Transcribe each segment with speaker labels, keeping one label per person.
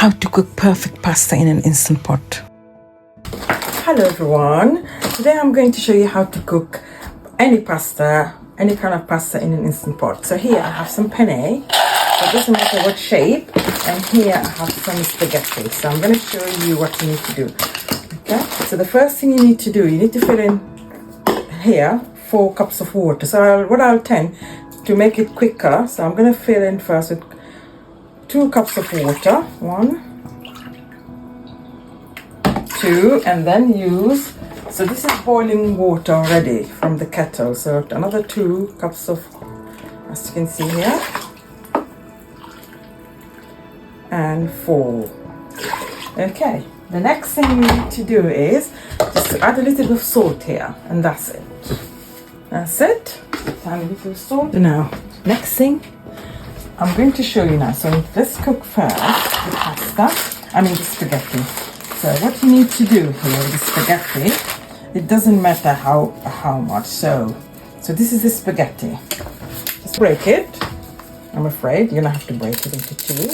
Speaker 1: how to cook perfect pasta in an instant pot. Hello everyone, today I'm going to show you how to cook any pasta, any kind of pasta in an instant pot. So here I have some penne, it doesn't matter what shape, and here I have some spaghetti. So I'm going to show you what you need to do. Okay, so the first thing you need to do, you need to fill in here 4 cups of water. So what I'll tend to make it quicker, so I'm going to fill in first with 2 cups of water, 1, 2, and then use, so this is boiling water already from the kettle, so another 2 cups of, as you can see here, and 4. Okay, the next thing you need to do is just add a little bit of salt here, and that's it. That's it. Add a little salt. Now, next thing I'm going to show you now. So let's cook first the the spaghetti. So what you need to do here with the spaghetti, it doesn't matter how much. So this is the spaghetti. Just break it. I'm afraid you're gonna have to break it into 2,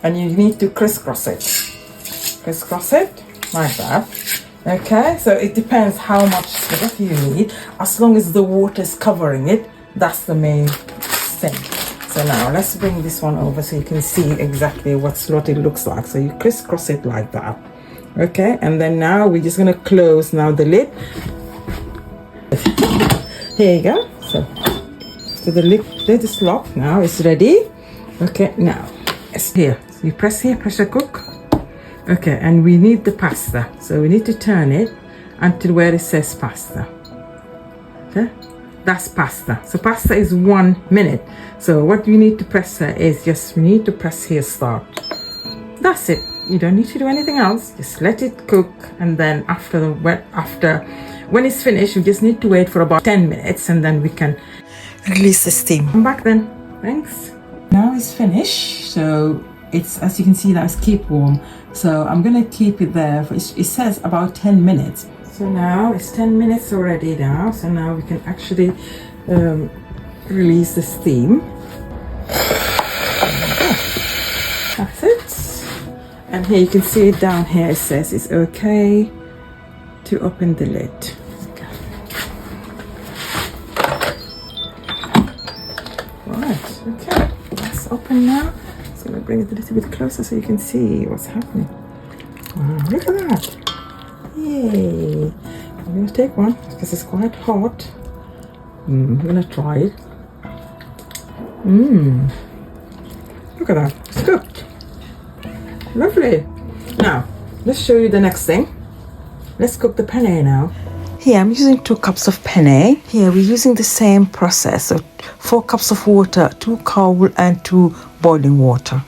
Speaker 1: and you need to crisscross it. Crisscross it like that. Okay. So it depends how much spaghetti you need. As long as the water is covering it, that's the main thing. So now let's bring this one over so you can see exactly what it looks like. So you crisscross it like that. Okay, and then now we're just gonna close now the lid. Here you go. So the lid is locked now, it's ready. Okay, now it's here. So you press here, pressure cook. Okay, and we need the pasta. So we need to turn it until where it says pasta. Okay. That's pasta. So pasta is 1 minute. So what you need to press here is just, we need to press here start. That's it. You don't need to do anything else. Just let it cook, and then when it's finished, you just need to wait for about 10 minutes, and then we can release the steam. Come back then. Thanks. Now it's finished. So it's, as you can see, now it's keep warm. So I'm gonna keep it there for, it says about 10 minutes. So now it's 10 minutes already now. So now we can actually release the steam. That's it. And here you can see it down here. It says it's okay to open the lid. Right, okay. It's open now. So I'm gonna bring it a little bit closer so you can see what's happening. Wow, look at that. Yay! I'm going to take one because it's quite hot. I'm going to try it. Look at that. It's cooked. Lovely. Now, let's show you the next thing. Let's cook the penne now. Here I'm using 2 cups of penne. Here we're using the same process. So 4 cups of water, 2 cold and 2 boiling water.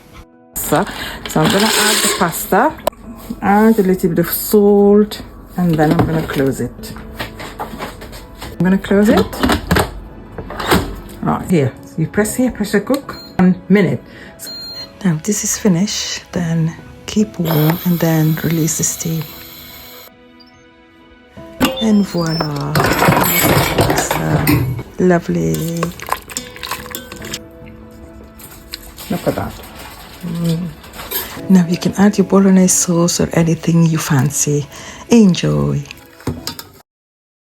Speaker 1: So I'm going to add the pasta. Add a little bit of salt, and then I'm going to close it. I'm going to close it. Right, here. So you press here, pressure cook, 1 minute. Now this is finished, then keep warm and then release the steam. And voila. Lovely. Look at that. Now you can add your bolognese sauce or anything you fancy. Enjoy.